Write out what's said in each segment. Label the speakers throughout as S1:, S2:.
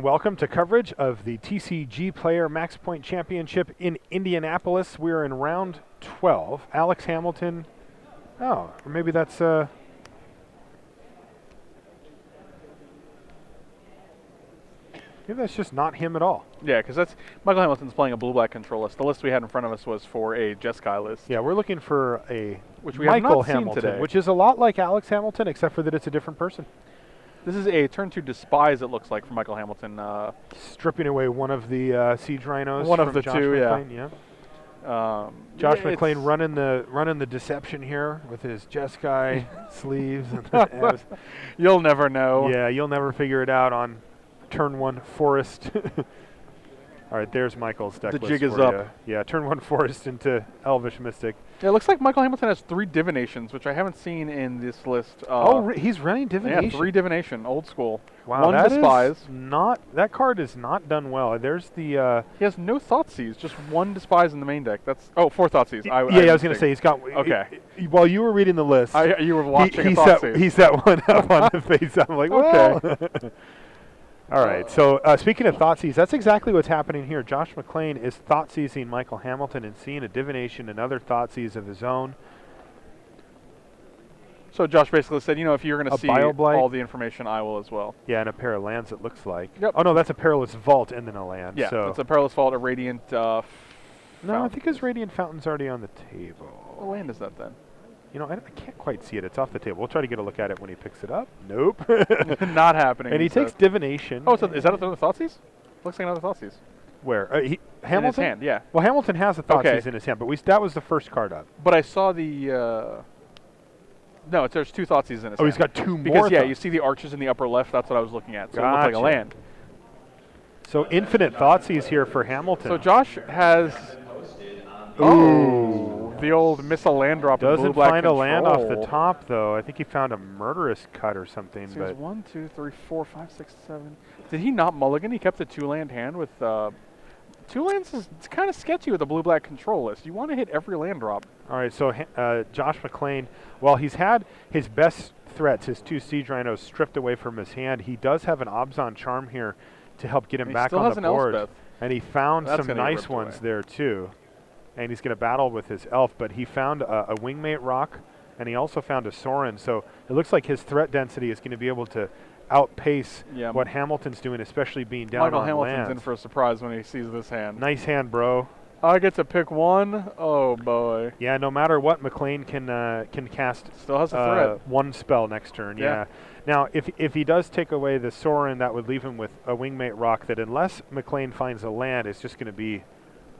S1: and welcome to coverage of the TCGplayer MaxPoint Championship in Indianapolis. We're in round 12. Alex Hamilton. Oh, or maybe that's maybe that's just not him at all.
S2: Yeah, because that's Michael Hamilton's playing a blue-black control list. The list we had in front of us was for a Jeskai list.
S1: Yeah, we're looking for a
S2: which we
S1: Michael
S2: have not
S1: Hamilton,
S2: seen today.
S1: which is a lot like Alex Hamilton, except for that it's a different person.
S2: This is a turn 2 Despise, it looks like, for Michael Hamilton.
S1: Stripping away one of the Siege Rhinos.
S2: One of
S1: from
S2: the
S1: Josh
S2: two,
S1: McClain,
S2: yeah.
S1: Josh McLean running the deception here with his Jeskai sleeves. And
S2: you'll never know.
S1: Yeah, you'll never figure it out on turn 1 Forest. All right, there's Michael's deck list.
S2: The jig is
S1: for
S2: up.
S1: ya. Yeah, turn 1 Forest into Elvish Mystic.
S2: Yeah, it looks like Michael Hamilton has 3 Divinations, which I haven't seen in this list.
S1: He's running Divination.
S2: Yeah, 3 Divination, old school.
S1: Wow,
S2: 1 Despise.
S1: That card is not done well. There's the.
S2: He has no Thoughtseize, just 1 Despise in the main deck. That's 4 Thoughtseize.
S1: I was going to say he's got.
S2: Okay.
S1: While you were reading the list,
S2: you were watching a Thoughtseize.
S1: He set one up on the face. I'm like,
S2: okay.
S1: All right, so speaking of Thoughtseize, that's exactly what's happening here. Josh McClain is Thoughtseizing Michael Hamilton and seeing a Divination, another Thoughtseize of his own.
S2: So Josh basically said, if you're going to see all the information, I will as well.
S1: Yeah, and a pair of lands, it looks like.
S2: Yep.
S1: Oh, no, that's a Perilous Vault and then a land.
S2: Yeah,
S1: so
S2: it's a Perilous Vault, a Radiant
S1: No, I think his Radiant Fountain's already on the table.
S2: What land is that then?
S1: I can't quite see it. It's off the table. We'll try to get a look at it when he picks it up. Nope.
S2: Not happening.
S1: And he takes Divination.
S2: Oh, so is that another Thoughtseize? Looks like another Thoughtseize.
S1: Where? Hamilton?
S2: In his hand, yeah.
S1: Well, Hamilton has a Thoughtseize in his hand, but that was the first card up.
S2: But I saw the... No, there's 2 Thoughtseizes in his hand.
S1: Oh, he's got 2 more.
S2: Because, you see the arches in the upper left. That's what I was looking at. So it looked like a land.
S1: So infinite Thoughtseize here for Hamilton.
S2: So Josh has...
S1: Ooh.
S2: The old miss a land drop.
S1: Doesn't find a land off the top, though. I think he found a Murderous Cut or something.
S2: So but 1, 2, 3, 4, 5, 6, 7. Did he not mulligan? He kept a 2-land hand with 2 lands. It's kind of sketchy with a blue-black control list. You want to hit every land drop.
S1: All right, so Josh McClain, while he's had his best threats, his 2 Siege Rhinos stripped away from his hand, he does have an Abzan Charm here to help get him back on the board.
S2: Elspeth.
S1: And he found some nice ones there, too. And he's going to battle with his elf, but he found a Wingmate Rock, and he also found a Sorin. So it looks like his threat density is going to be able to outpace what Hamilton's doing, especially being down
S2: Michael
S1: on
S2: Hamilton's
S1: lands.
S2: In for a surprise when he sees this hand.
S1: Nice hand, bro.
S2: I get to pick 1. Oh boy.
S1: Yeah, no matter what, McClain can cast.
S2: Still has a threat.
S1: 1 spell next turn. Yeah. Now, if he does take away the Sorin, that would leave him with a Wingmate Rock that, unless McClain finds a land, is just going to be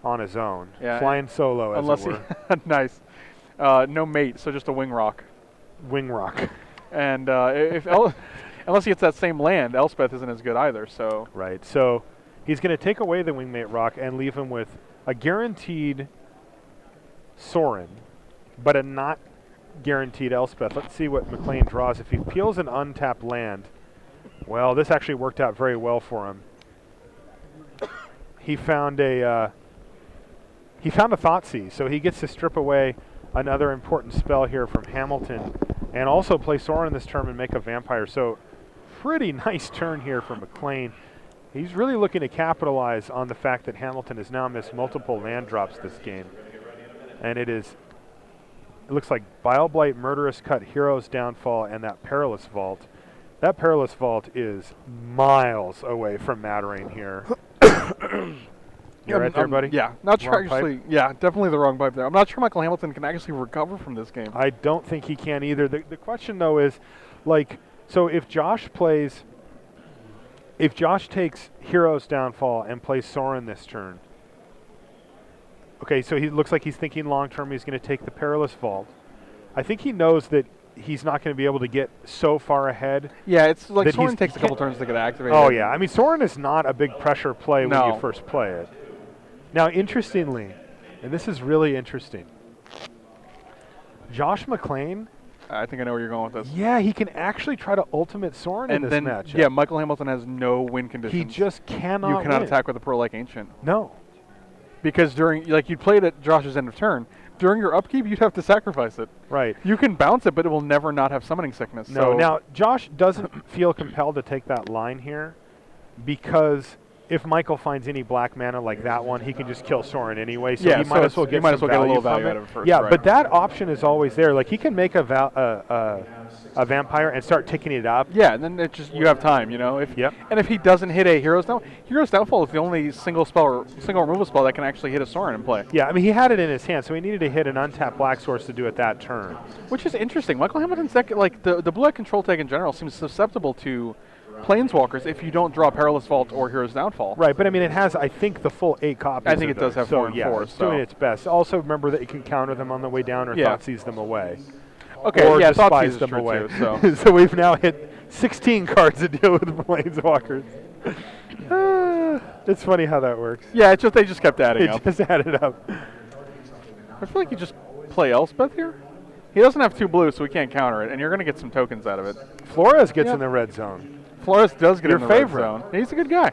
S1: on his own, flying solo, as it were.
S2: Nice. No mate, so just a Wing Rock.
S1: Wing Rock.
S2: And unless he gets that same land, Elspeth isn't as good either. So
S1: right. So he's going to take away the Wingmate Rock and leave him with a guaranteed Sorin, but a not guaranteed Elspeth. Let's see what McLean draws. If he peels an untapped land, well, this actually worked out very well for him. He found a Thoughtseize, so he gets to strip away another important spell here from Hamilton and also play Sorin this turn and make a Vampire. So pretty nice turn here for McClain. He's really looking to capitalize on the fact that Hamilton has now missed multiple land drops this game. And it looks like Bileblight, Murderous Cut, Hero's Downfall, and that Perilous Vault. That Perilous Vault is miles away from mattering here. You right there, buddy?
S2: Yeah, not sure actually. Yeah, definitely the wrong pipe there. I'm not sure Michael Hamilton can actually recover from this game.
S1: I don't think he can either. The question, though, is, so if Josh takes Hero's Downfall and plays Sorin this turn, okay, so he looks like he's thinking long-term he's going to take the Perilous Vault. I think he knows that he's not going to be able to get so far ahead.
S2: Yeah, it's like Sorin takes a couple turns to get activated.
S1: Oh, yeah. I mean, Sorin is not a big pressure play when you first play it. Now, interestingly, and this is really interesting, Josh McClain.
S2: I think I know where you're going with this.
S1: Yeah, he can actually try to ultimate Sorin in this matchup.
S2: Yeah, Michael Hamilton has no win conditions.
S1: He just cannot
S2: You cannot attack with a Pro like Ancient.
S1: No.
S2: Because you played at Josh's end of turn. During your upkeep, you'd have to sacrifice it.
S1: Right.
S2: You can bounce it, but it will never not have summoning sickness.
S1: No. So now, Josh doesn't feel compelled to take that line here. because if Michael finds any black mana like that one, he can just kill Sorin anyway. So
S2: Yeah,
S1: he
S2: so
S1: might as well get some
S2: a little
S1: from
S2: value
S1: it.
S2: out of it first.
S1: Yeah,
S2: right.
S1: but that option is always there. Like he can make a vampire and start ticking it up.
S2: Yeah, and then it just you have time, you know. And if he doesn't hit a Hero's Downfall is the only single removal spell that can actually hit a Sorin in play.
S1: Yeah, I mean he had it in his hand, so he needed to hit an untapped black source to do it that turn.
S2: Which is interesting. Michael Hamilton's deck, like the blue control tag in general, seems susceptible to Planeswalkers if you don't draw Perilous Vault or Hero's Downfall.
S1: Right, but I mean it has, I think, the full 8 copies.
S2: I think it does have 4 and 4.
S1: It's doing its best. Also remember that it can counter them on the way down or Thoughtseize them away.
S2: Okay,
S1: or
S2: yeah,
S1: despise
S2: Thoughtseize
S1: them away.
S2: Too, so.
S1: So we've now hit 16 cards to deal with Planeswalkers. It's funny how that works.
S2: Yeah, it's just they just kept adding up.
S1: It just added up.
S2: I feel like you just play Elspeth here. He doesn't have 2 blue, so we can't counter it, and you're going to get some tokens out of it.
S1: Flores gets in the red zone.
S2: Flores does get in the
S1: favorite.
S2: red zone. He's a good guy.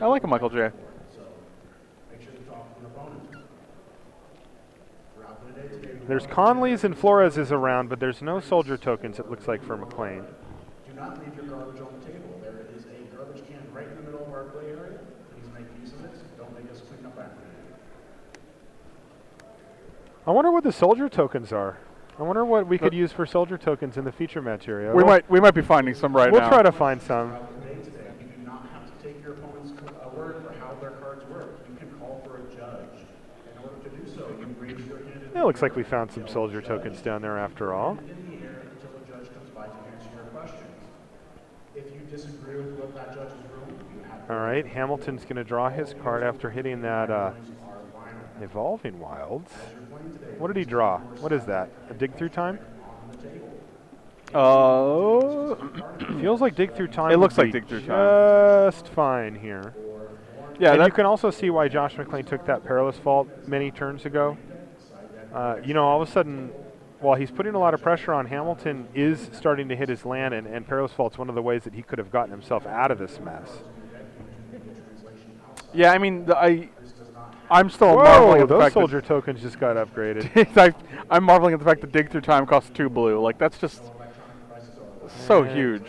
S2: I like him, Michael J.
S1: There's Conley's and Flores' around, but there's no soldier tokens, it looks like, for McClain.
S3: Do not leave your garbage on the table. There is a garbage can right in the middle of our play area. Please make use of it. Don't make us clean up after you.
S1: I wonder what the soldier tokens are. I wonder what we could use for soldier tokens in the feature material.
S2: We might be finding some right now.
S1: We'll try to find some.
S3: You do not have to take your opponent's word for how their cards work. You can call for a judge. In order to do so, you raise your hand.
S1: It looks like we found some soldier tokens down there after all.
S3: In the air until the judge comes by to answer your questions. If you disagree with what that judge has ruled, you have.
S1: All right, Hamilton's going to draw his card after hitting that Evolving Wilds. What did he draw? What is that? A dig through time? Feels like dig through time.
S2: It looks
S1: would
S2: like
S1: be
S2: dig through time.
S1: Just fine here.
S2: Yeah,
S1: and you can also see why Josh McLean took that Perilous Vault many turns ago. You know, all of a sudden, while he's putting a lot of pressure on, Hamilton is starting to hit his land, and Perilous Vault's one of the ways that he could have gotten himself out of this mess.
S2: Yeah, I mean, I'm still marveling at the
S1: those
S2: fact
S1: soldier tokens just got upgraded.
S2: that I'm marveling at the fact that dig through time costs 2 blue. Like that's just so huge.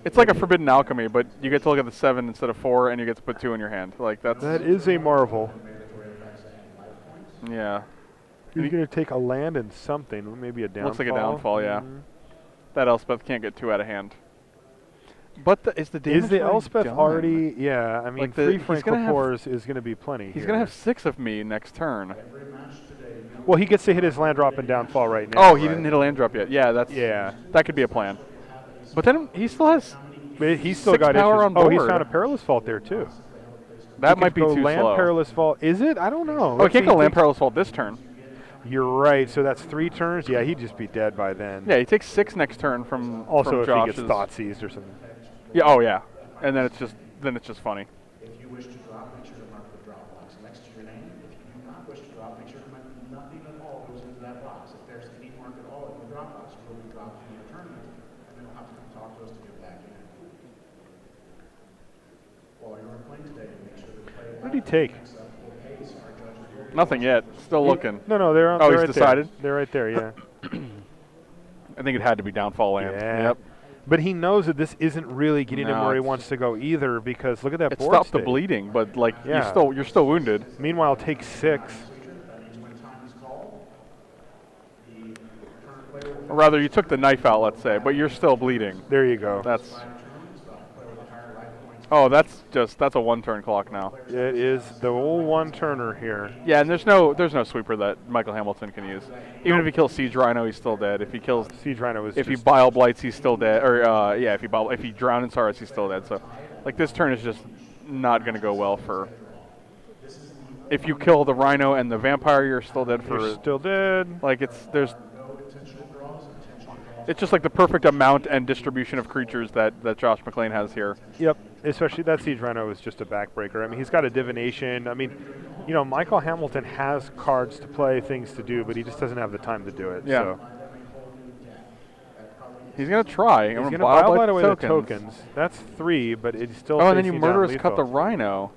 S2: It's like a forbidden alchemy, but you get to look at the 7 instead of 4, and you get to put 2 in your hand. Like
S1: that is a marvel.
S2: Yeah.
S1: He's going to take a land and something, maybe a downfall.
S2: Looks like a downfall, yeah. That Elspeth can't get 2 out of hand. But is the damage
S1: is the
S2: already
S1: Elspeth
S2: done?
S1: already? Yeah, I mean,
S2: Like
S1: 3 Francophores is going to be plenty.
S2: He's going to have 6 of me next turn.
S1: Well, he gets to hit his land drop and downfall right now.
S2: Oh, he didn't hit a land drop yet. Yeah, that could be a plan. But then he still has.
S1: But he's still
S2: 6
S1: got
S2: power
S1: issues.
S2: on board.
S1: Oh, he's found a Perilous Vault there too.
S2: That might be too
S1: land
S2: slow.
S1: Perilous Vault. Is it? I don't know.
S2: Oh, he can't go land Perilous Vault this turn.
S1: You're right. So that's 3 turns. Yeah, he'd just be dead by then.
S2: Yeah, he takes 6 next turn from.
S1: Also,
S2: from
S1: if
S2: Josh's.
S1: he gets Thoughtseized or something.
S2: Yeah. Oh, yeah. And then it's just funny.
S3: If you wish to drop, make sure to mark the drop box next to your name. If you do not wish to drop, make sure to mark nothing at all goes into that box. If there's any mark at all in the drop box, you will be dropped in your tournament, and then you'll have to come talk to us to get back in. While you're playing today, make sure to play.
S1: What did he take?
S2: Nothing yet. Still looking.
S1: No, they're on.
S2: Oh,
S1: they're
S2: he's
S1: right
S2: decided?
S1: There. They're right there. Yeah.
S2: I think it had to be downfall land.
S1: Yeah.
S2: Yep.
S1: But he knows that this isn't really getting him where he wants to go either, because look at that
S2: It
S1: board
S2: stopped the
S1: state.
S2: bleeding, but like
S1: Yeah.
S2: you're still wounded.
S1: Meanwhile, take 6.
S2: Or rather, you took the knife out, let's say, but you're still bleeding.
S1: There you go.
S2: That's. Oh, that's a 1-turn clock now.
S1: It is the old 1-turner here.
S2: Yeah, and there's no sweeper that Michael Hamilton can use. Even if he kills Siege Rhino, he's still dead. If he kills
S1: Siege Rhino is
S2: if he
S1: just
S2: Bile Blights, he's still dead. Or yeah, if he drown in Saurus, he's still dead. So, like this turn is just not going to go well for. If you kill the Rhino and the Vampire, you're still dead for.
S1: you're still dead.
S2: Like it's just like the perfect amount and distribution of creatures that Josh McLean has here.
S1: Yep. Especially that Siege Rhino is just a backbreaker. I mean, he's got a divination. I mean, you know, Michael Hamilton has cards to play, things to do, but he just doesn't have the time to do it.
S2: Yeah.
S1: So.
S2: He's gonna try.
S1: He's gonna Bile Blight away the tokens. That's 3, but it's still.
S2: Oh, and then you
S1: facing down
S2: murderous cut the
S1: lethal.
S2: Rhino.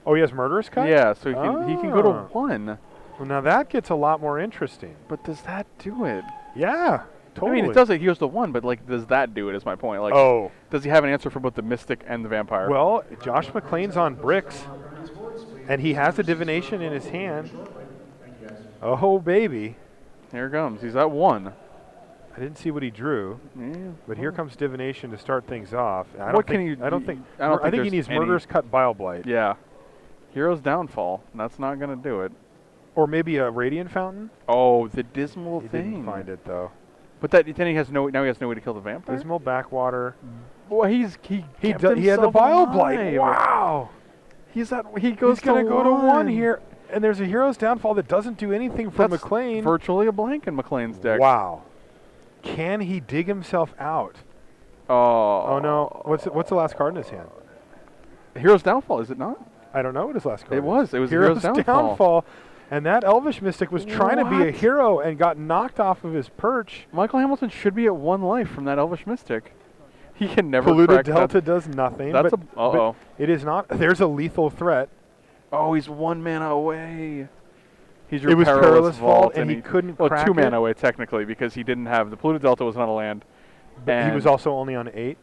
S1: Oh, he has murderous cut.
S2: Yeah, so he can go to
S1: Oh.
S2: 1.
S1: Well, now that gets a lot more interesting.
S2: But does that do it?
S1: Yeah. totally.
S2: I mean, it does it. He goes to 1, but like, does that do it? Is my point. Like,
S1: Oh.
S2: does he have an answer for both the Mystic and the Vampire?
S1: Well, Josh McClain's on bricks, and he has a divination in his hand. Oh, baby.
S2: Here it comes. He's at 1.
S1: I didn't see what he drew,
S2: Yeah.
S1: but here comes divination to start things off. I
S2: What
S1: don't
S2: can
S1: think,
S2: you
S1: I don't
S2: do-
S1: think.
S2: I don't think
S1: he
S2: there's
S1: needs
S2: any-
S1: Murderous Cut Bile Blight,
S2: Yeah. Hero's Downfall. That's not going to do it.
S1: or maybe a Radiant Fountain.
S2: Oh, the Dismal
S1: He
S2: thing.
S1: didn't find it though.
S2: But then he has no. Now he has no way to kill the Vampire.
S1: Dismal Backwater.
S2: Boy, he
S1: He
S2: kept
S1: had the
S2: himself
S1: Bile Blight.
S2: alive.
S1: Wow.
S2: He goes
S1: He's gonna
S2: to
S1: go to 1
S2: 1
S1: here, and there's a Hero's Downfall that doesn't do anything for
S2: That's
S1: McLean.
S2: virtually a blank in McLean's deck.
S1: Wow. Can he dig himself out?
S2: Oh.
S1: Oh no. What's the last card in his hand?
S2: Hero's Downfall, is it not?
S1: I don't know what his last card
S2: It
S1: is.
S2: was. It was
S1: Hero's
S2: Hero's Downfall.
S1: And that Elvish Mystic was trying to be a
S2: What?
S1: hero and got knocked off of his perch.
S2: Michael Hamilton should be at 1 life from that Elvish Mystic. He can never
S1: Polluted
S2: crack
S1: Delta
S2: that.
S1: does nothing.
S2: That's
S1: but,
S2: a. Uh-oh.
S1: but it is not. There's a lethal threat.
S2: Oh, he's 1 mana away. He's your
S1: It was Perilous Vault,
S2: Vault,
S1: and he couldn't
S2: Well,
S1: crack
S2: 2 mana
S1: it.
S2: away technically because he didn't have the Polluted Delta was not a land.
S1: But he
S2: and-
S1: was also only on 8.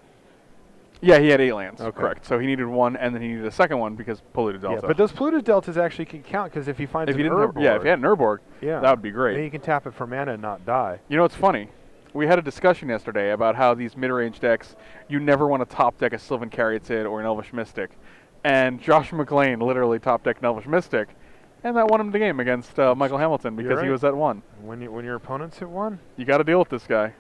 S2: Yeah, he had 8 lands.
S1: Okay.
S2: Correct. So he needed 1, and then he needed a second one because Polluted Delta.
S1: Yeah, but those Polluted Deltas actually can count because if he finds
S2: if
S1: an
S2: he didn't have,
S1: Urborg,
S2: yeah, if he had an Urborg,
S1: yeah,
S2: that would be great.
S1: then he can tap it for mana and not die.
S2: You know, it's funny. We had a discussion yesterday about how these mid-range decks, you never want to top deck a Sylvan Caryatid or an Elvish Mystic. And Josh McLean literally top decked an Elvish Mystic, and that won him the game against Michael Hamilton because he
S1: right.
S2: was at 1.
S1: When your opponent's at 1,
S2: You got to deal with this guy.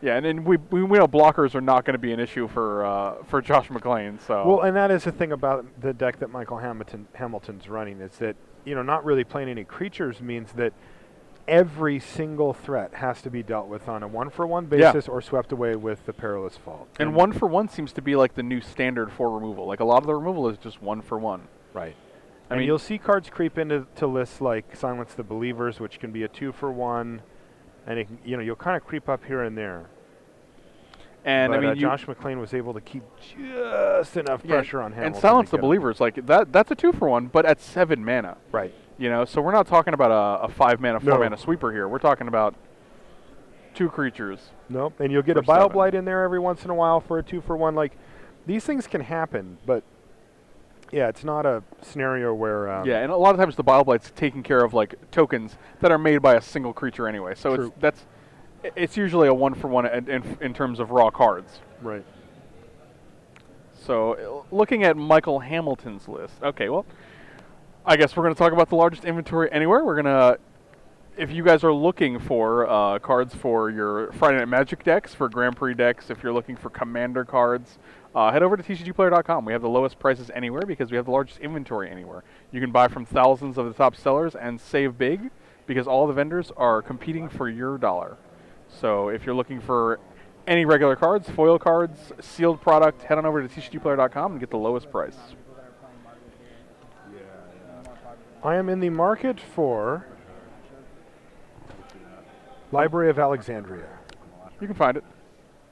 S2: Yeah, and then we know blockers are not going to be an issue for Josh McLean. So
S1: well, and that is the thing about the deck that Michael Hamilton's running is that not really playing any creatures means that every single threat has to be dealt with on a 1-for-1 basis or swept away with the Perilous Vault.
S2: And 1-for-1 seems to be like the new standard for removal. Like a lot of the removal is just 1-for-1.
S1: Right.
S2: I
S1: And
S2: mean,
S1: you'll see cards creep into lists like Silence the Believers, which can be a 2-for-1, and it can, you'll kind of creep up here and there.
S2: and
S1: But,
S2: I mean,
S1: Josh McLean was able to keep just enough pressure on Hamilton.
S2: and Silence
S1: to
S2: the
S1: get him.
S2: Believers, like that's a 2-for-1, but at 7 mana.
S1: Right.
S2: So we're not talking about a 5 mana, 4
S1: No.
S2: mana sweeper here. We're talking about 2 creatures.
S1: Nope. And you'll get
S2: For
S1: a Bile
S2: 7.
S1: Blight in there every once in a while for a 2-for-1. Like, these things can happen, but yeah, it's not a scenario where
S2: Yeah, and a lot of times the Bile Blight's taking care of like tokens that are made by a single creature anyway. So
S1: True.
S2: it's usually a 1-for-1 in terms of raw cards.
S1: right.
S2: So looking at Michael Hamilton's list. Okay, well, I guess we're going to talk about the largest inventory anywhere. We're going to, if you guys are looking for cards for your Friday Night Magic decks, for Grand Prix decks, if you're looking for Commander cards, head over to TCGplayer.com. We have the lowest prices anywhere because we have the largest inventory anywhere. You can buy from thousands of the top sellers and save big because all the vendors are competing for your dollar. So if you're looking for any regular cards, foil cards, sealed product, head on over to TCGplayer.com and get the lowest price.
S1: I am in the market for Library of Alexandria.
S2: You can find it.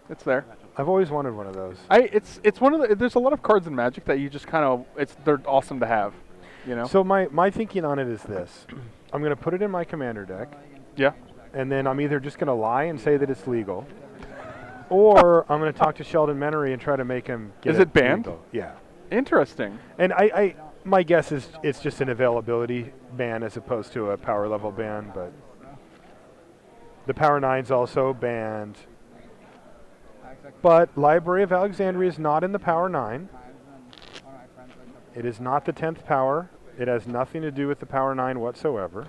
S2: It's there.
S1: I've always wanted one of those.
S2: It's one of the. There's a lot of cards in Magic that you just kind of. They're awesome to have.
S1: So my thinking on it is this. I'm going to put it in my Commander deck,
S2: Yeah.
S1: and then I'm either just going to lie and say that it's legal, or I'm going to talk to Sheldon Menery and try to make him get
S2: Is it banned?
S1: legal. Yeah.
S2: Interesting.
S1: And my guess is it's just an availability ban as opposed to a power level ban, but the Power 9's also banned. But Library of Alexandria is not in the Power 9. It is not the 10th power. It has nothing to do with the Power 9 whatsoever.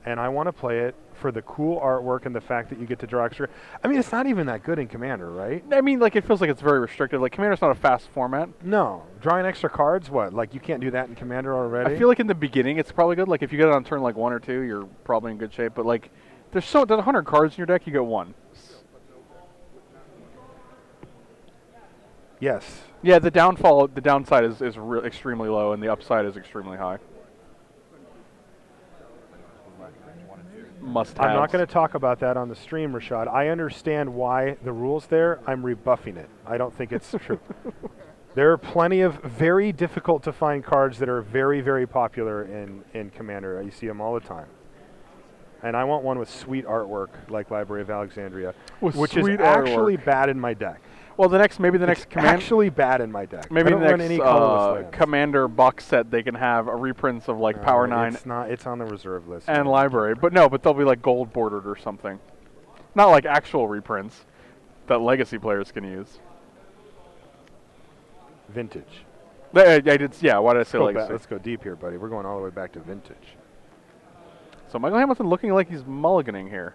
S1: And I want to play it for the cool artwork and the fact that you get to draw extra. I mean, it's not even that good in Commander, right?
S2: I mean, like, it feels like it's very restricted. Like, Commander's not a fast format.
S1: No. Drawing extra cards, what? Like, you can't do that in Commander already?
S2: I feel like in the beginning it's probably good. Like, if you get it on turn, like, 1 or 2, you're probably in good shape. But, like, there's 100 cards in your deck, you get 1.
S1: Yes.
S2: Yeah, the downside is extremely low, and the upside is extremely high. Must have.
S1: I'm not going to talk about that on the stream, Rashad. I understand why the rule's there. I'm rebuffing it. I don't think it's true. There are plenty of very difficult to find cards that are very, very popular in Commander. You see them all the time. And I want one with sweet artwork like Library of Alexandria,
S2: With
S1: which is
S2: sweet
S1: actually
S2: artwork.
S1: bad in my deck.
S2: Well, maybe the next
S1: It's
S2: command.
S1: actually bad in my deck.
S2: Maybe
S1: I don't
S2: the
S1: run
S2: next
S1: any colorless lands.
S2: Commander box set, they can have a reprints of like Power 9
S1: It's not. It's on the reserve list.
S2: and Library. But no, but they'll be like gold bordered or something. Not like actual reprints that Legacy players can use.
S1: Vintage.
S2: I did. Yeah, why did I say Legacy?
S1: Let's go deep here, buddy. We're going all the way back to vintage.
S2: So Michael Hamilton looking like he's mulliganing here.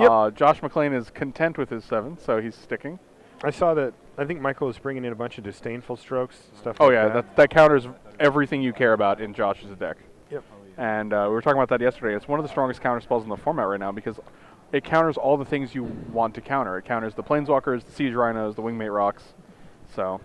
S1: Yep.
S2: Josh McLean is content with his 7, so he's sticking.
S1: I saw that. I think Michael is bringing in a bunch of disdainful strokes, stuff
S2: Oh
S1: like
S2: yeah,
S1: that.
S2: that counters everything you care about in Josh's deck.
S1: Yep.
S2: And we were talking about that yesterday. It's one of the strongest counter spells in the format right now because it counters all the things you want to counter. It counters the Planeswalkers, the Siege Rhinos, the Wingmate Rocks. So,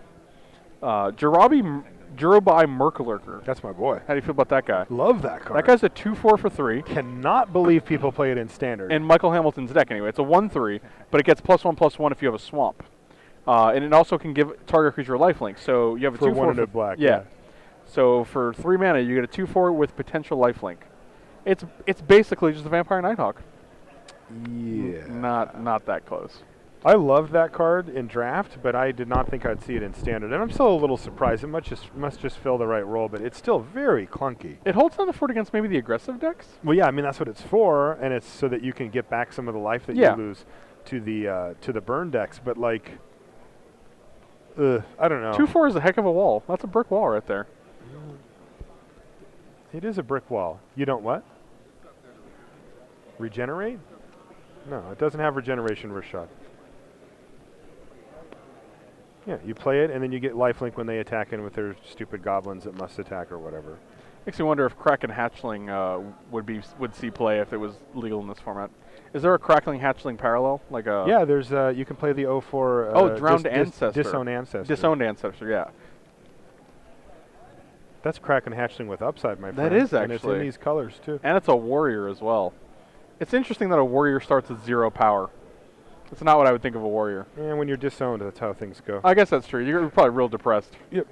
S2: Jurobi Merklurker.
S1: That's my boy.
S2: How do you feel about that guy?
S1: Love that card.
S2: That guy's a 2/4 for 3.
S1: Cannot believe people play it in standard.
S2: In Michael Hamilton's deck, anyway. It's a 1/3, but it gets +1/+1 if you have a swamp. And it also can give target creature lifelink. So you have a
S1: For
S2: 2/4
S1: 1 and a black,
S2: Yeah.
S1: yeah.
S2: So for 3 mana, you get a 2/4 with potential lifelink. It's basically just a Vampire Nighthawk.
S1: Yeah.
S2: Not that close.
S1: I love that card in draft, but I did not think I'd see it in standard. And I'm still a little surprised. It must just fill the right role, but it's still very clunky.
S2: It holds down the fort against maybe the aggressive decks.
S1: Well, yeah, I mean that's what it's for, and it's so that you can get back some of the life that
S2: Yeah.
S1: you lose to the burn decks. But like, I don't know.
S2: 2/4 is a heck of a wall. That's a brick wall right there.
S1: It is a brick wall. You don't what? Regenerate? No, it doesn't have regeneration, Rashad. Yeah, you play it, and then you get lifelink when they attack in with their stupid goblins that must attack or whatever.
S2: Makes me wonder if Kraken Hatchling would see play if it was legal in this format. Is there a Crackling Hatchling parallel? Like a
S1: Yeah, there's you can play the 0/4.
S2: Drowned Ancestor.
S1: Disowned Ancestor.
S2: Disowned Ancestor, yeah.
S1: That's Kraken Hatchling with upside, my friend.
S2: That is
S1: And it's in
S2: actually.
S1: these colors too.
S2: And it's a warrior as well. It's interesting that a warrior starts with 0 power. That's not what I would think of a warrior.
S1: And when you're disowned, that's how things go.
S2: I guess that's true. You're probably real depressed.
S1: Yep.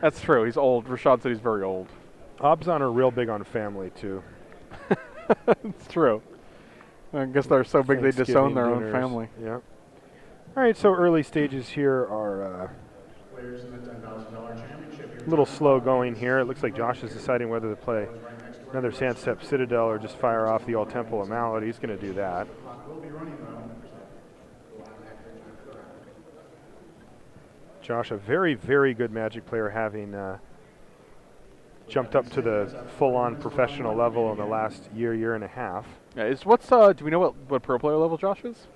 S2: That's true. He's old. Rashad said he's very old.
S1: Abzan are real big on family too.
S2: It's true. I guess they're so big they disown their own
S1: dinners.
S2: family.
S1: Yeah. All right, so early stages here are
S3: Players in the $10,000 championship.
S1: a little slow going here. It looks like Josh is deciding whether to play another Sandstep Citadel or just fire off the old Temple of Mallet. He's going to do that.
S3: We'll be running though. We'll have active time.
S1: Josh, a very, very good Magic player, having jumped up to the full-on professional level in the last year and a half.
S2: Yeah, do we know what pro player level Josh is?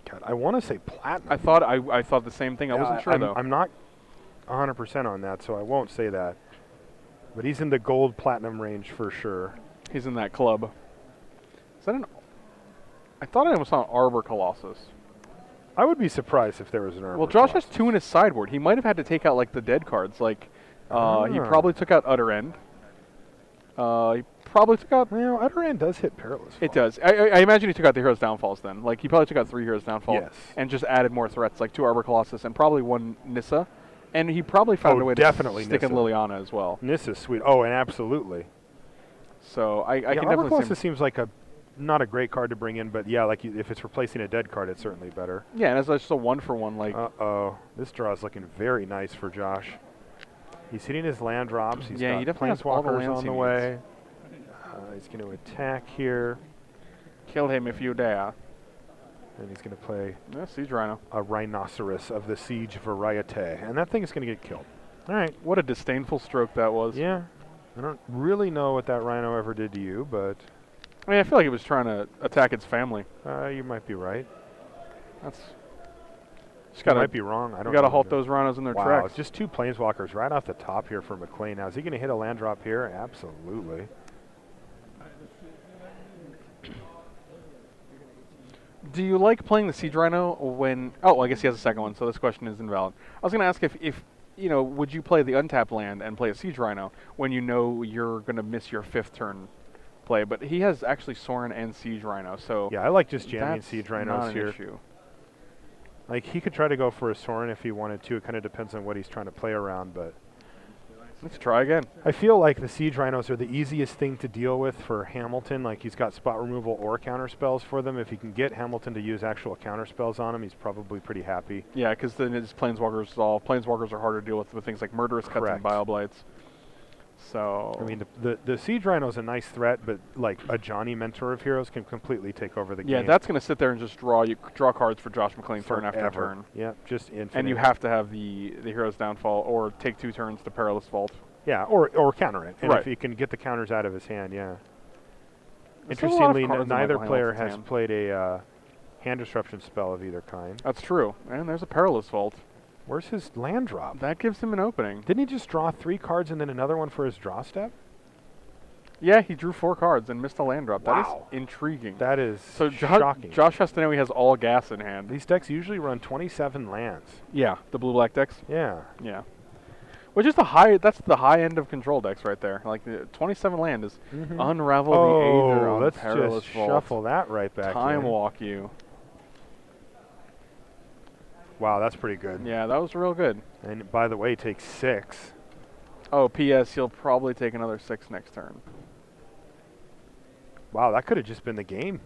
S1: God, I want to say platinum.
S2: I thought the same thing. I wasn't sure though.
S1: I'm not 100% on that, so I won't say that. But he's in the gold platinum range for sure.
S2: He's in that club. Is that an? I thought I saw an Arbor Colossus.
S1: I would be surprised if there was an Arbor
S2: Well, Josh has
S1: Colossus.
S2: 2 in his sideboard. He might have had to take out like the dead cards. Like he probably took out Utter End. He probably took out.
S1: Well, Utter End does hit Perilous
S2: It
S1: Fall.
S2: does. I imagine he took out the Hero's Downfalls then. Like he probably took out 3 Hero's Downfall
S1: Yes.
S2: and just added more threats, like 2 Arbor Colossus and probably 1 Nissa. And he probably found a way
S1: definitely
S2: to stick in
S1: Nissa.
S2: Liliana as well.
S1: Nissa's sweet. Oh, and absolutely.
S2: So I
S1: Yeah,
S2: can
S1: Arbor
S2: definitely
S1: Colossus
S2: see.
S1: seems like not a great card to bring in, but yeah, like if it's replacing a dead card, it's certainly better.
S2: Yeah, and it's just a 1-for-1. Like
S1: Uh-oh. This draw is looking very nice for Josh. He's hitting his land drops. He's
S2: Yeah,
S1: got
S2: he definitely has all the
S1: Planeswalkers
S2: lands
S1: on
S2: he
S1: the
S2: needs.
S1: way. He's going to attack here,
S2: kill him if you dare.
S1: and he's going to play
S2: Yeah, Siege Rhino.
S1: a Rhinoceros of the Siege variety, and that thing is going to get killed. All right.
S2: What a disdainful stroke that was.
S1: Yeah. I don't really know what that Rhino ever did to you, but
S2: I mean, I feel like it was trying to attack its family.
S1: you might be right.
S2: That's just
S1: You
S2: gotta
S1: might be wrong. I don't
S2: you gotta
S1: really
S2: halt
S1: know.
S2: those rhinos in their
S1: Wow,
S2: tracks.
S1: just 2 Planeswalkers right off the top here for McClain. Now, is he going to hit a land drop here? Absolutely.
S2: Do you like playing the Siege Rhino when? Oh, I guess he has a second one, so this question is invalid. I was gonna ask if you know, would you play the untapped land and play a Siege Rhino when you know you're gonna miss your 5th turn play? But he has actually Sorin and Siege Rhino, so
S1: Yeah, I like just jamming
S2: that's
S1: Siege
S2: not
S1: Rhinos
S2: an
S1: here.
S2: issue.
S1: Like, he could try to go for a Sorin if he wanted to. It kind of depends on what he's trying to play around, but
S2: Let's try again.
S1: I feel like the Siege Rhinos are the easiest thing to deal with for Hamilton. Like, he's got spot removal or counter spells for them. If he can get Hamilton to use actual counter spells on him, he's probably pretty happy.
S2: Yeah, because then his Planeswalkers Planeswalkers are harder to deal with things like Murderous Cuts and
S1: Correct.
S2: Bioblights. So
S1: I mean, the Siege Rhino is a nice threat, but like a Johnny Mentor of Heroes can completely take over the game.
S2: yeah, that's going to sit there and just draw cards for Josh McClain turn after
S1: Forever.
S2: turn.
S1: Yeah, just infinite.
S2: And you have to have the Hero's Downfall or take 2 turns to Perilous Vault.
S1: Yeah, or counter it. And
S2: Right.
S1: if he can get the counters out of his hand, yeah.
S2: There's still a lot of
S1: Interestingly,
S2: cards in
S1: neither
S2: Michael
S1: player
S2: Hamilton's
S1: has
S2: hand.
S1: played a hand disruption spell of either kind.
S2: That's true. And there's a Perilous Vault.
S1: Where's his land drop?
S2: That gives him an opening.
S1: Didn't he just draw 3 cards and then another one for his draw step?
S2: Yeah, he drew 4 cards and missed a land drop. That
S1: Wow.
S2: is intriguing.
S1: That is
S2: So
S1: shocking.
S2: Josh has to know he has all gas in hand.
S1: These decks usually run 27 lands.
S2: Yeah, the blue-black decks.
S1: Yeah.
S2: Yeah. Which is that's the high end of control decks right there. Like, the 27 land is Unravel the Aether on
S1: let's
S2: Perilous
S1: just
S2: Vault.
S1: shuffle that right back
S2: Time
S1: in.
S2: Walk you.
S1: Wow, that's pretty good.
S2: Yeah, that was real good.
S1: And by the way, takes 6.
S2: Oh, P.S. He'll probably take another 6 next turn.
S1: Wow, that could have just been the game.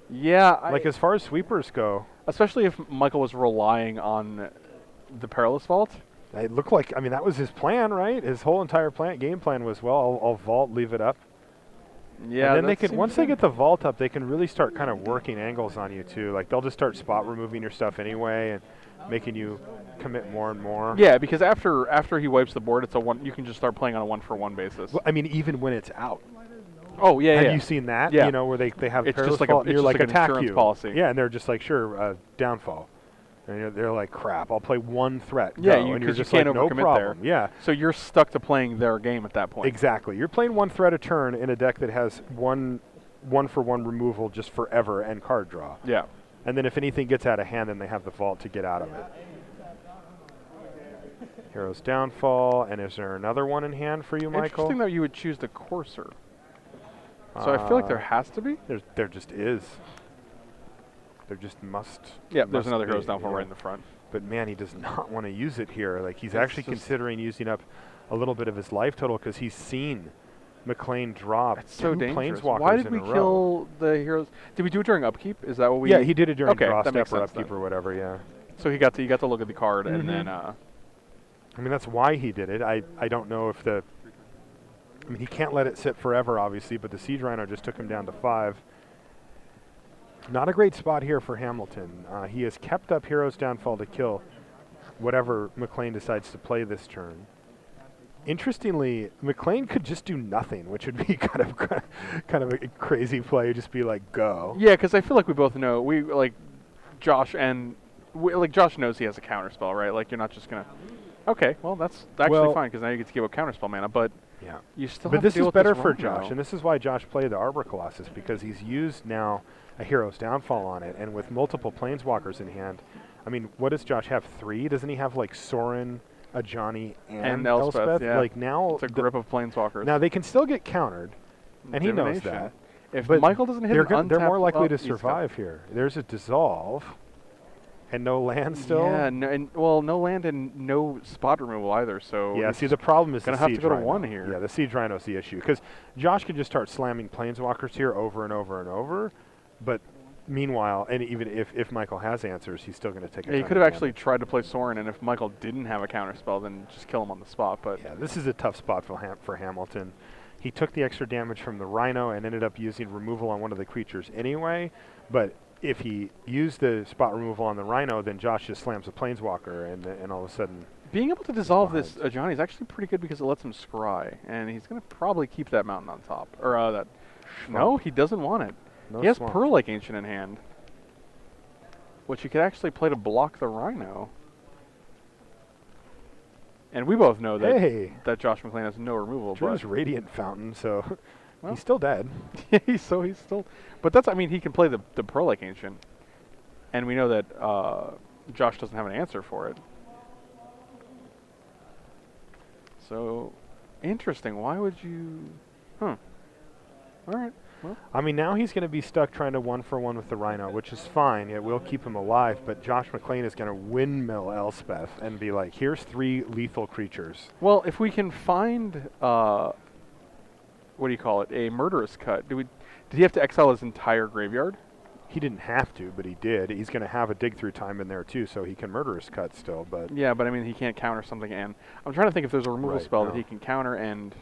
S2: Yeah,
S1: Like, as far as sweepers go,
S2: especially if Michael was relying on the Perilous Vault.
S1: it looked like, I mean, that was his plan, right? His whole entire game plan was, well, I'll vault, leave it up.
S2: Yeah,
S1: and then they
S2: that
S1: can,
S2: seems
S1: once they
S2: good.
S1: get the vault up, they can really start kind of working angles on you too. Like, they'll just start spot removing your stuff anyway and making you commit more and more.
S2: Yeah, because after he wipes the board, it's a one. You can just start playing on a 1-for-1 basis.
S1: Well, I mean, even when it's out.
S2: Oh yeah,
S1: Have
S2: yeah.
S1: you seen that?
S2: Yeah.
S1: You know, where they have
S2: It's
S1: Perilous
S2: just like a-
S1: Vault, and
S2: it's
S1: you're
S2: just
S1: like
S2: like an
S1: attack
S2: insurance
S1: you.
S2: policy.
S1: Yeah, and they're just like, sure, downfall. And they're like, crap, I'll play 1 threat.
S2: Yeah,
S1: go.
S2: you-
S1: and you're
S2: 'cause you
S1: just
S2: can't
S1: like, no
S2: overcommit
S1: problem.
S2: there.
S1: Yeah,
S2: So you're stuck to playing their game at that point.
S1: exactly. You're playing 1 threat a turn in a deck that has 1-for-1 removal just forever and card draw.
S2: Yeah.
S1: And then if anything gets out of hand, then they have the vault to get out of it. Hero's Downfall, and is there another one in hand for you, Michael?
S2: Interesting that you would choose the Courser. So I feel like there has to be.
S1: There just is. There just must.
S2: Yeah, there's
S1: must
S2: another
S1: be,
S2: Hero's Downfall
S1: yeah.
S2: right in the front.
S1: But man, he does not want to use it here. Like, he's
S2: It's
S1: actually
S2: just-
S1: considering using up a little bit of his life total because he's seen McLean drop
S2: It's so
S1: 2
S2: dangerous.
S1: Planeswalkers
S2: Why did
S1: in
S2: we
S1: a row.
S2: kill the Heroes? Did we do it during upkeep? Is that what we?
S1: Yeah, he did it during
S2: Okay,
S1: draw
S2: that
S1: step
S2: makes
S1: or
S2: sense
S1: upkeep
S2: then.
S1: or whatever. Yeah.
S2: So you got to look at the card and then.
S1: I mean, that's why he did it. I don't know if the. I mean, he can't let it sit forever, obviously, but the Siege Rhino just took him down to 5. Not a great spot here for Hamilton. He has kept up Hero's Downfall to kill whatever McLean decides to play this turn. Interestingly, McLean could just do nothing, which would be kind of a crazy play. Just be like, go.
S2: Yeah, because I feel like we both know Josh Josh knows he has a counterspell, right? Like, you're not just gonna. Okay, well that's actually
S1: Well-
S2: fine because now you get to give up counterspell mana, but
S1: Yeah.
S2: you still.
S1: But
S2: have
S1: this
S2: to deal
S1: is
S2: with
S1: better
S2: this
S1: for
S2: Rhino.
S1: Josh, and this is why Josh played the Arbor Colossus, because he's used now a Hero's Downfall on it, and with multiple Planeswalkers in hand. I mean, what does Josh have? 3? Doesn't he have like Sorin, a Johnny, and
S2: Elspeth, yeah.
S1: Like, now
S2: It's a grip of planeswalkers.
S1: now they can still get countered, and he knows
S2: Divination.
S1: that.
S2: If
S1: But
S2: Michael doesn't hit
S1: they're
S2: an
S1: they're more
S2: untapped-
S1: likely
S2: well,
S1: to
S2: he's got-
S1: survive here. There's a dissolve, and no land still.
S2: Yeah, no land and no spot removal either. So
S1: Yeah,
S2: it's
S1: see, the problem is
S2: gonna
S1: the
S2: have to
S1: Siege
S2: go to
S1: Rhino.
S2: 1 here.
S1: Yeah, the Siege Rhino is the issue, because Josh can just start slamming Planeswalkers here over and over and over, but meanwhile, and even if Michael has answers, he's still going to take a
S2: Yeah, he
S1: ton
S2: could
S1: of
S2: have actually
S1: damage.
S2: tried to play Sorin, and if Michael didn't have a counterspell, then just kill him on the spot. But
S1: Yeah, this is a tough spot for Hamilton. He took the extra damage from the Rhino and ended up using removal on one of the creatures anyway, but if he used the spot removal on the Rhino, then Josh just slams a Planeswalker, and all of a sudden...
S2: being able to dissolve this
S1: behind.
S2: Johnny is actually pretty good because it lets him scry, and he's going to probably keep that mountain on top. Or that. No, he doesn't want it.
S1: No
S2: He has
S1: swamp.
S2: Pearl Lake Ancient in hand, which he could actually play to block the Rhino. And we both know that
S1: Hey!
S2: that Josh McLean has no removal.
S1: Drew's
S2: But
S1: Radiant Fountain, so
S2: Well.
S1: he's still dead.
S2: he's still. But that's, I mean, he can play the Pearl Lake Ancient, and we know that Josh doesn't have an answer for it. So, interesting. Why would you? All right. Well.
S1: I mean, now he's going to be stuck trying to 1-for-1 with the Rhino, which is fine. It will keep him alive, but Josh McClain is going to windmill Elspeth and be like, here's 3 lethal creatures.
S2: Well, if we can find, what do you call it, a murderous cut, did he have to exile his entire graveyard?
S1: He didn't have to, but he did. He's going to have a dig through time in there too, so he can murderous cut still. But
S2: Yeah, but I mean, he can't counter something, and I'm trying to think if there's a removal
S1: Right,
S2: spell
S1: no.
S2: that he can counter, and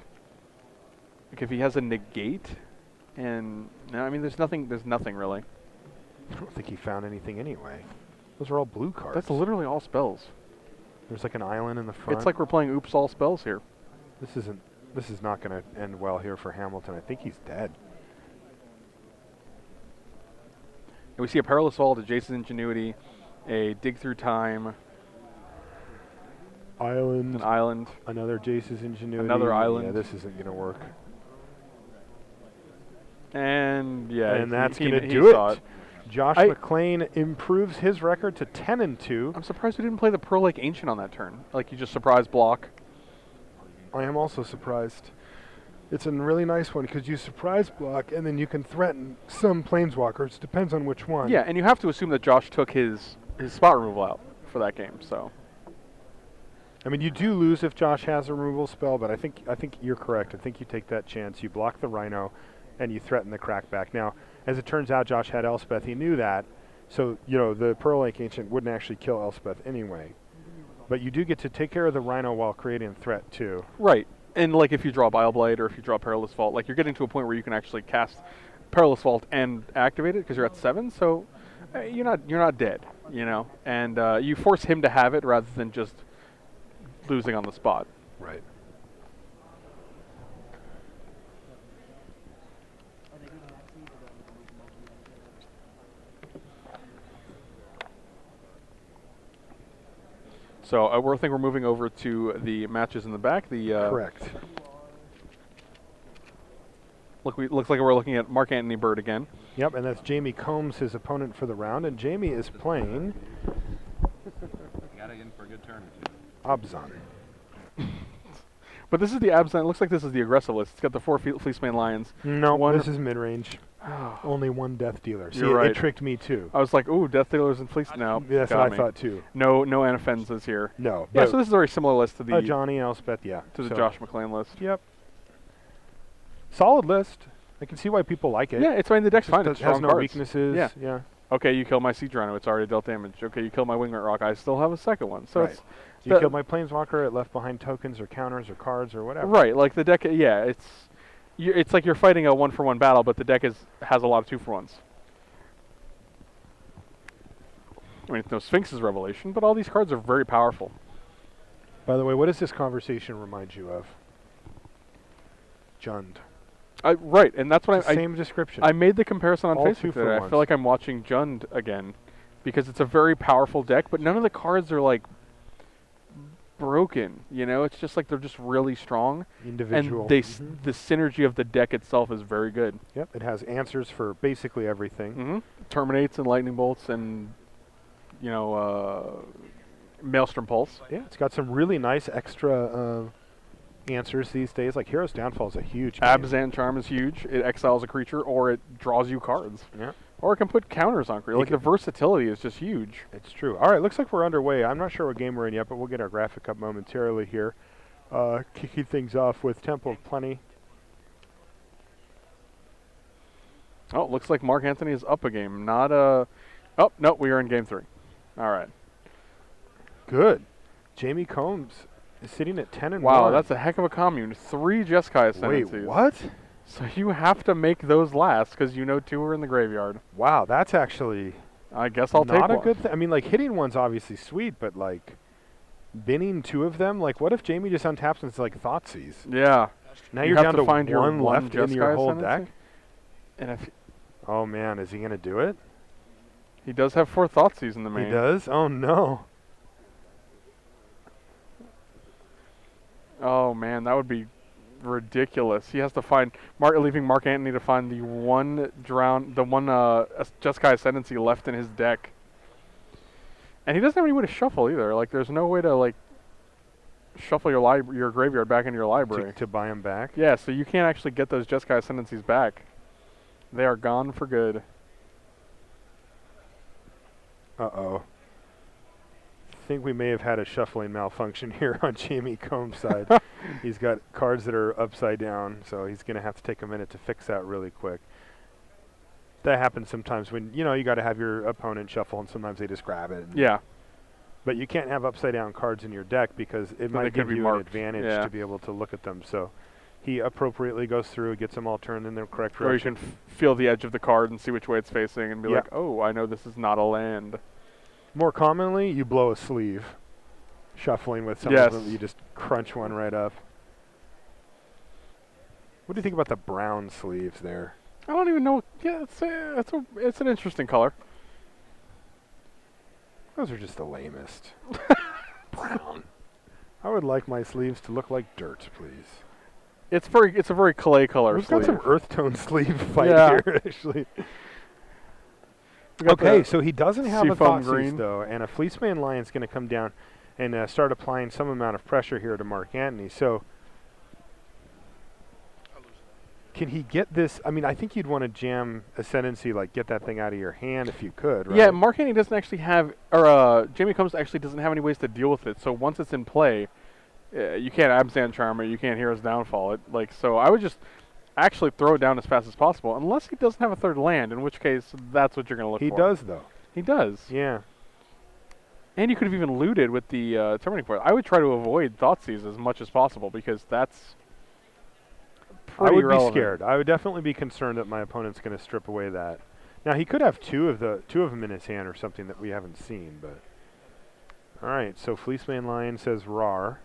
S2: like if he has a negate, and no, I mean, there's nothing really.
S1: I don't think he found anything anyway. Those are all blue cards.
S2: That's literally all spells.
S1: There's like an island in the front.
S2: It's like we're playing oops all spells here.
S1: This is not going to end well here for Hamilton. I think he's dead.
S2: And we see a Perilous Vault, a Jace's Ingenuity, a Dig Through Time,
S1: Island.
S2: an Island.
S1: Another Jace's Ingenuity.
S2: Another island.
S1: Yeah, this isn't going to work.
S2: And yeah,
S1: And that's
S2: he
S1: going to
S2: he
S1: do
S2: saw
S1: it. Josh McClain improves his record to 10-2.
S2: I'm surprised we didn't play the Pearl Lake Ancient on that turn. Like, you just surprise block.
S1: I am also surprised. It's a really nice one because you surprise block and then you can threaten some planeswalkers. Depends on which one.
S2: Yeah, and you have to assume that Josh took his spot removal out for that game. So
S1: I mean, you do lose if Josh has a removal spell, but I think you're correct. I think you take that chance. You block the Rhino, and you threaten the crackback. Now, as it turns out, Josh had Elspeth. He knew that, so the Pearl Lake Ancient wouldn't actually kill Elspeth anyway. But you do get to take care of the Rhino while creating a threat too.
S2: right, and like if you draw Bileblade or if you draw Perilous Vault, like you're getting to a point where you can actually cast Perilous Vault and activate it because you're at 7. So you're not dead, and you force him to have it rather than just losing on the spot.
S1: Right.
S2: So I think we're moving over to the matches in the back.
S1: Correct.
S2: Looks like we're looking at Mark Anthony Bird again.
S1: Yep, and that's Jamie Combs, his opponent for the round, and Jamie is playing
S4: Got it in for a good turn.
S1: Abzan.
S2: But this is the Abzan. It looks like this is the aggressive list. It's got the 4 Fleeceman Lions.
S1: No,
S2: One
S1: this is mid-range. Only 1 Death Dealer. See,
S2: You're right.
S1: it tricked me too.
S2: I was like, ooh, Death Dealers and Fleece now.
S1: That's
S2: got
S1: what
S2: me.
S1: I thought too.
S2: No Anafenzas here.
S1: No.
S2: Yeah,
S1: but
S2: so this is a very similar list to the
S1: Johnny and Elspeth, yeah.
S2: to the
S1: So,
S2: Josh McLean list.
S1: Yep. Solid list. I can see why people like it.
S2: Yeah, it's fine. The deck's
S1: Just
S2: fine. It's
S1: has
S2: strong
S1: no
S2: cards.
S1: weaknesses.
S2: Yeah.
S1: Yeah.
S2: Okay, you kill my Siege Rhino. It's already dealt damage. Okay, you kill my Wingmate Rock. I still have a second one. So
S1: Right.
S2: it's
S1: You kill my Planeswalker, it left behind tokens or counters or cards or whatever.
S2: right. Like the deck. Yeah, it's like you're fighting a 1-for-1 battle, but the deck has a lot of 2-for-1s. I mean, it's no Sphinx's Revelation, but all these cards are very powerful.
S1: By the way, what does this conversation remind you of? Jund.
S2: Right, and that's what
S1: Same description.
S2: I made the comparison on
S1: All
S2: Facebook today. I
S1: 2-for-1s.
S2: feel like I'm watching Jund again because it's a very powerful deck, but none of the cards are like broken. It's just like they're just really strong.
S1: Individual.
S2: And the synergy of the deck itself is very good.
S1: Yep, it has answers for basically everything.
S2: Terminates and Lightning Bolts and Maelstrom Pulse.
S1: Yeah, it's got some really nice extra answers these days. Like Hero's Downfall is a huge game.
S2: Abzan Charm is huge. It exiles a creature or it draws you cards.
S1: Yeah.
S2: Or it can put counters on creatures. Like the versatility is just huge.
S1: It's true. All right, looks like we're underway. I'm not sure what game we're in yet, but we'll get our graphic up momentarily here. Kicking things off with Temple of Plenty.
S2: Oh, looks like Mark Anthony is up a game. Not a... Oh, no, we are in game 3. All right.
S1: Good. Jamie Combs is sitting at 10-1.
S2: Wow, that's a heck of a commune. 3 Jeskai Ascendancies.
S1: Wait, what?
S2: So you have to make those last because 2 are in the graveyard.
S1: Wow, that's actually
S2: I guess I'll take
S1: not a
S2: one.
S1: good thing. I mean, like, hitting one's obviously sweet, but, like, binning 2 of them? Like, what if Jamie just untaps and it's like Thoughtseize?
S2: Yeah.
S1: Now
S2: You
S1: you're
S2: have
S1: down
S2: to
S1: to
S2: find your
S1: one
S2: one
S1: left in your
S2: Jeskai
S1: whole
S2: Ascendancy?
S1: deck?
S2: And if
S1: Oh, man, is he going to do it?
S2: he does have 4 Thoughtseize in the main.
S1: He does? Oh, no.
S2: Oh man, that would be ridiculous. He has to find leaving Mark Antony to find the one Jeskai Ascendancy left in his deck. And he doesn't have any way to shuffle either. Like there's no way to like shuffle your graveyard back into your library.
S1: To buy him back?
S2: Yeah, so you can't actually get those Jeskai Ascendancies back. They are gone for good.
S1: Uh-oh. I think we may have had a shuffling malfunction here on Jamie Combs' side. He's got cards that are upside down, so he's going to have to take a minute to fix that really quick. That happens sometimes when, you know, you got to have your opponent shuffle, and sometimes they just grab it.
S2: Yeah.
S1: But you can't have upside down cards in your deck because it might give you an advantage to be able to look at them. So he appropriately goes through, gets them all turned in the correct direction.
S2: Or you can feel the edge of the card and see which way it's facing and be like, oh, I know this is not a land.
S1: More commonly, you blow a sleeve. Shuffling with some of them, you just crunch one right up. What do you think about the brown sleeves there?
S2: I don't even know. Yeah, it's an interesting color.
S1: Those are just the lamest. Brown. I would like my sleeves to look like dirt, please.
S2: It's a very clay color.
S1: We've
S2: sleeve.
S1: got some earth tone sleeve fight here, actually. Okay, so he doesn't have a Thoughtseize, though, and a Fleeceman Lion's going to come down and start applying some amount of pressure here to Mark Antony. So can he get this? I mean, I think you'd want to jam Ascendancy, like get that thing out of your hand if you could, right?
S2: Yeah, Mark Antony doesn't actually have, or Jamie Combs actually doesn't have any ways to deal with it. So once it's in play, you can't Abzan Charm it, you can't hear his downfall. So I would just actually throw it down as fast as possible, unless he doesn't have a third land, in which case that's what you're going to look for.
S1: He does, though.
S2: He does.
S1: Yeah.
S2: And you could have even looted with the Terminating Force. I would try to avoid Thoughtseize as much as possible because that's pretty
S1: relevant. Be scared. I would definitely be concerned that my opponent's going to strip away that. Now, he could have two of them in his hand or something that we haven't seen, but... All right, so Fleeceman Lion says RAR.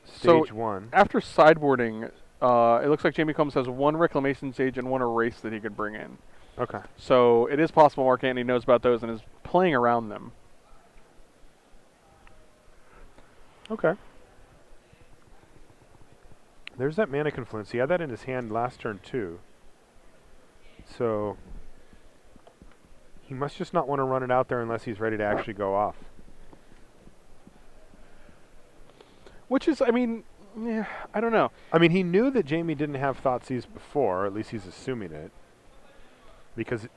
S1: Stage 1.
S2: After sideboarding, it looks like Jamie Combs has one Reclamation Sage and one Erase that he could bring in.
S1: Okay.
S2: So it is possible Mark Antony knows about those and is playing around them.
S1: Okay. There's that Mana Confluence. He had that in his hand last turn, too. So he must just not want to run it out there unless he's ready to actually go off.
S2: Which is, I mean, yeah, I don't know.
S1: I mean, he knew that Jamie didn't have Thoughtseize before, or at least he's assuming it. Because,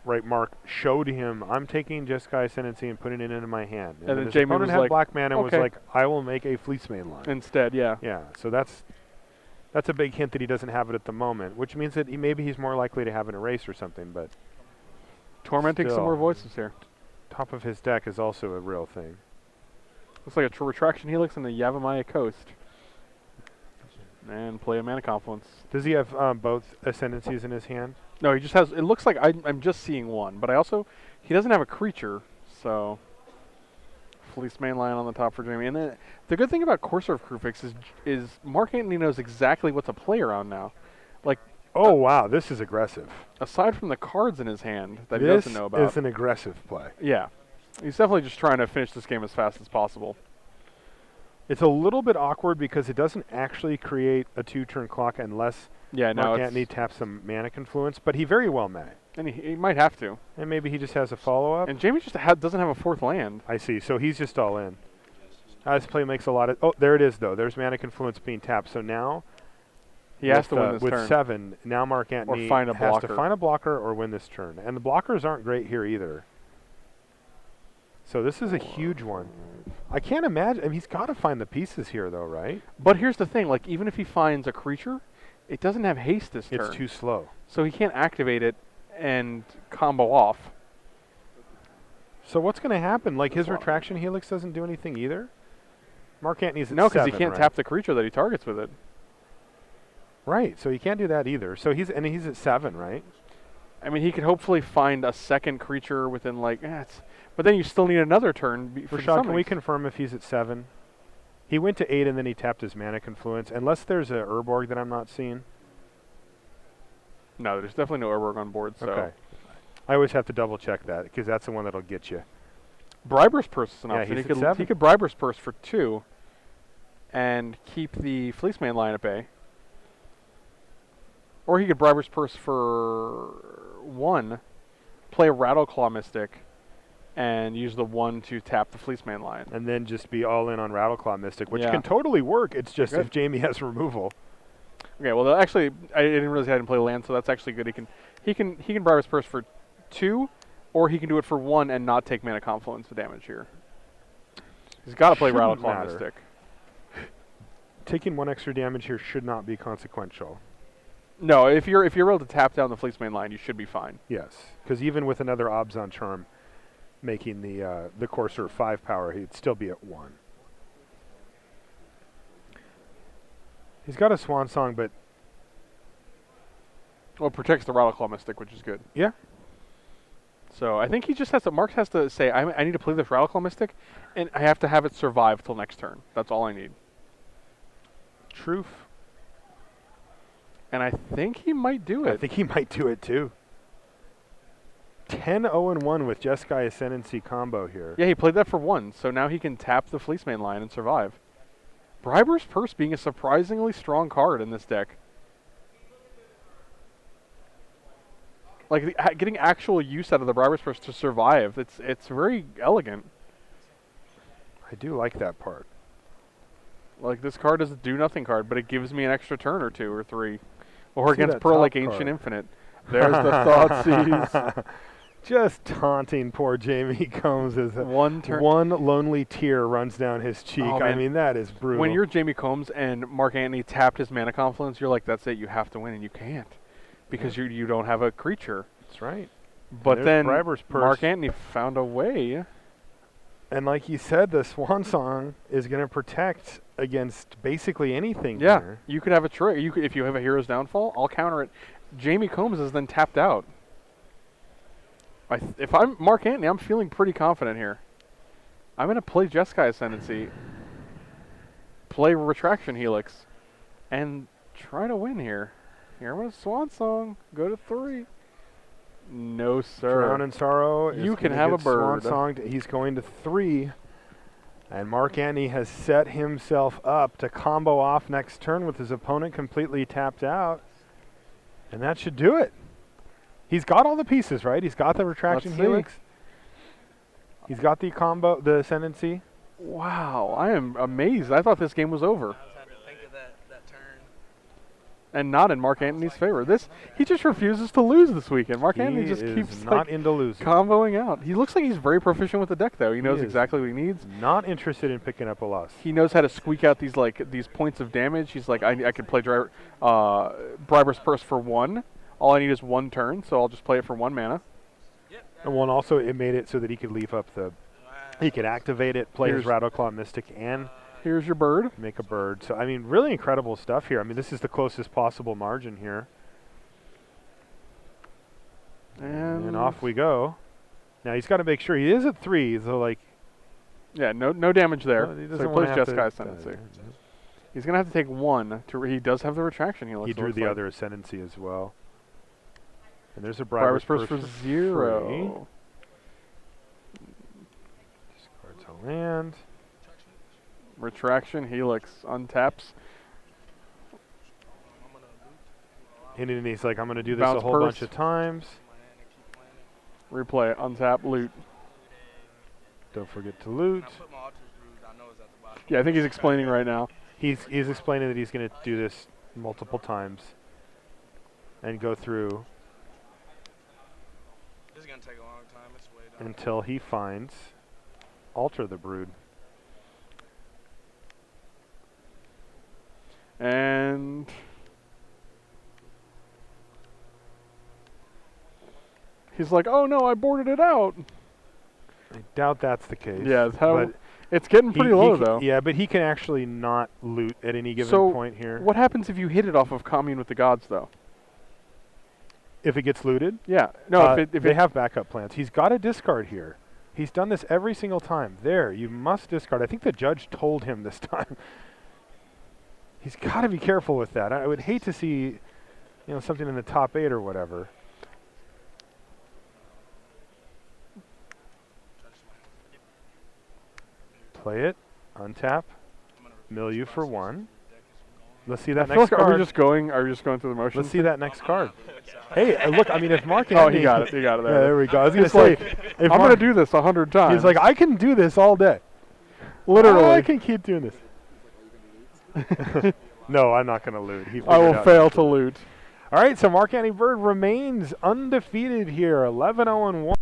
S1: right, Mark showed him, I'm taking Jeskai Ascendancy and putting it into my hand.
S2: And then
S1: his
S2: Jamie
S1: opponent
S2: was
S1: had
S2: like,
S1: black mana and was
S2: okay.
S1: like, I will make a Fleeceman Line.
S2: Instead, yeah.
S1: Yeah, so that's a big hint that he doesn't have it at the moment, which means that maybe he's more likely to have an Erase or something, but...
S2: Tormenting some more voices here.
S1: Top of his deck is also a real thing.
S2: Looks like a Retraction Helix and a Yavimaya Coast. And play a Mana Confluence.
S1: Does he have both Ascendancies in his hand?
S2: No, he just has, it looks like I'm just seeing one, but he doesn't have a creature, so... Fleeceman Lion on the top for Jamie. And then the good thing about Courser of Kruphix is Mark Antony knows exactly what to play around now. Like,
S1: oh, wow, this is aggressive.
S2: Aside from the cards in his hand that he doesn't know about.
S1: This is an aggressive play.
S2: Yeah. He's definitely just trying to finish this game as fast as possible.
S1: It's a little bit awkward because it doesn't actually create a 2-turn clock unless Mark Antony taps some Mana Confluence, but he very well may.
S2: And he might have to.
S1: And maybe he just has a follow-up.
S2: And Jamie just doesn't have a fourth land.
S1: I see. So he's just all in. This play makes a lot of... Oh, there it is, though. There's Mana Confluence being tapped. So now...
S2: He has to win this
S1: with
S2: turn.
S1: 7, now Mark Antony has to find a blocker or win this turn. And the blockers aren't great here either. So this is a huge one. I can't imagine... I mean, he's got to find the pieces here, though, right?
S2: But here's the thing. Like, even if he finds a creature, it doesn't have haste this turn.
S1: It's too slow.
S2: So he can't activate it and combo off.
S1: So what's going to happen? Like, his Retraction Helix doesn't do anything either? Mark Antony's at 7,
S2: no, because he can't tap the creature that he targets with it.
S1: Right, so he can't do that either. So he's at 7, right?
S2: I mean, he could hopefully find a second creature within, like, but then you still need another turn.
S1: Rashad, can we confirm if he's at 7? He went to 8 and then he tapped his Mana Confluence, unless there's a Urborg that I'm not seeing.
S2: No, there's definitely no Urborg on board. So.
S1: Okay. I always have to double check that because that's the one that'll get you.
S2: Briber's Purse is an
S1: Yeah,
S2: option.
S1: he's at 7.
S2: He could Briber's Purse for 2 and keep the Fleeceman Lion at bay. Or he could Briber's Purse for 1, play a Rattleclaw Mystic, and use the 1 to tap the Fleeceman Lion.
S1: And then just be all in on Rattleclaw Mystic, which can totally work. It's just if Jamie has removal.
S2: Okay, well, actually, I didn't realize he hadn't played land, so that's actually good. He can bribe his purse for 2, or he can do it for 1 and not take mana confluence damage here. He's got to play Rattle
S1: Shouldn't
S2: Claw
S1: matter.
S2: Mystic.
S1: Taking 1 extra damage here should not be consequential.
S2: No, if you're able to tap down the Fleece main line, you should be fine.
S1: Yes, because even with another Abzan charm, making the Courser 5 power, he'd still be at 1. He's got a Swan Song, but
S2: Well, it protects the Rattle Claw Mystic, which is good.
S1: yeah,
S2: So I think he just has to. Mark has to say, I need to play this Rattle Claw Mystic, and I have to have it survive till next turn. That's all I need.
S1: truth.
S2: And I think he might do it.
S1: I think he might do it too. 10-0-1 with Jeskai Ascendancy combo here.
S2: Yeah, he played that for 1, so now he can tap the Fleece main line and survive. Briber's Purse being a surprisingly strong card in this deck. Like getting actual use out of the Briber's Purse to survive. It's very elegant.
S1: I do like that part.
S2: Like this card is a do nothing card, but it gives me an extra turn or 2 or 3. Or
S1: See
S2: against
S1: that
S2: Pearl
S1: top
S2: like
S1: card.
S2: Ancient Infinite. There's the Thoughtseize.
S1: Just taunting poor Jamie Combs as
S2: One turn.
S1: one lonely tear runs down his cheek.
S2: Oh,
S1: I
S2: man.
S1: mean, that is brutal.
S2: When you're Jamie Combs and Mark Antony tapped his mana confluence, you're like, that's it, you have to win, and you can't. Because you don't have a creature.
S1: That's right.
S2: But
S1: There's
S2: then
S1: Briber's Purse.
S2: Mark Antony found a way.
S1: And like you said, the Swan Song is going to protect against basically anything
S2: Yeah,
S1: here.
S2: you could have a trick. If you have a Hero's Downfall, I'll counter it. Jamie Combs is then tapped out. If I'm Mark Antony, I'm feeling pretty confident here. I'm going to play Jeskai Ascendancy, play Retraction Helix, and try to win here. Here with Swan Song. Go to 3. No, sir.
S1: Drown in Sorrow. Is
S2: You can
S1: gonna
S2: have a
S1: get Swan
S2: bird.
S1: Songed. He's going to 3. And Mark Antony has set himself up to combo off next turn with his opponent completely tapped out. And that should do it. He's got all the pieces, right? He's got the Retraction
S2: Let's see.
S1: Helix. He's got the combo, the Ascendancy.
S2: Wow, I am amazed. I thought this game was over.
S5: I just had to think of that turn.
S2: And not in Mark Antony's favor. He just refuses to lose this weekend. Mark Antony just
S1: He
S2: keeps
S1: is not into losing.
S2: comboing out. He looks like he's very proficient with the deck, though. He knows
S1: is.
S2: exactly what he needs.
S1: Not interested in picking up a loss.
S2: He knows how to squeak out these points of damage. He's like, I could play Briber's Purse for 1. All I need is 1 turn, so I'll just play it for 1 mana.
S1: And one also, it made it so that he could leave up the. He could activate it, play his
S2: Here's-
S1: Rattleclaw Mystic, and
S2: Here's your bird.
S1: make a bird. So, I mean, really incredible stuff here. I mean, this is the closest possible margin here. And off we go. Now, he's got to make sure he is at 3, so, like.
S2: Yeah, no damage there.
S1: well, he
S2: So
S1: doesn't
S2: he
S1: wanna
S2: plays
S1: have to-
S2: Jeskai Ascendancy. He's going to have to take 1. He does have the Retraction Helix.
S1: He
S2: it
S1: drew
S2: looks
S1: the
S2: like.
S1: other Ascendancy as well. And there's a
S2: Briber's
S1: Briber's
S2: Purse for
S1: free.
S2: 0.
S1: Discards a land.
S2: Retraction Helix untaps.
S1: And then he's like, I'm going to do this
S2: Bounce
S1: a whole
S2: Purse.
S1: bunch of times.
S2: Replay, untap, loot.
S1: Don't forget to loot.
S5: Put my Alter's Brood, I know it's at the bottom.
S2: Yeah, I think he's explaining right now.
S1: He's explaining that he's going to do this multiple times and go through
S5: This is gonna take a long time. It's way down.
S1: until he finds Alter the Brood.
S2: And he's like, "Oh no, I boarded it out."
S1: I doubt that's the case.
S2: Yeah,
S1: but
S2: it's getting pretty low
S1: he
S2: though.
S1: Yeah, but he can actually not loot at any given
S2: So
S1: point here.
S2: what happens if you hit it off of Commune with the Gods though?
S1: If it gets looted?
S2: Yeah, no. If
S1: they
S2: it
S1: have backup plans. He's got to discard here. He's done this every single time. There, you must discard. I think the judge told him this time. He's got to be careful with that. I would hate to see, something in the top 8 or whatever. Play it, untap, mill you for 1. Let's see
S2: I
S1: that
S2: feel
S1: next
S2: like,
S1: card.
S2: are we just going through the motions?
S1: Let's see that next card. Hey, look, I mean, if Mark
S2: Oh,
S1: Antony...
S2: he got it. He got it.
S1: Yeah, there we go. I was going to
S2: It's
S1: say,
S2: like,
S1: if
S2: I'm
S1: Mark-
S2: going to do this 100 times.
S1: He's like, I can do this all day.
S2: literally.
S1: I can keep doing this. No, I'm not going to loot. He
S2: I
S1: figured
S2: will
S1: out
S2: fail
S1: not
S2: to loot.
S1: All right, so Mark Anthony Bird remains undefeated here, 11-0-1.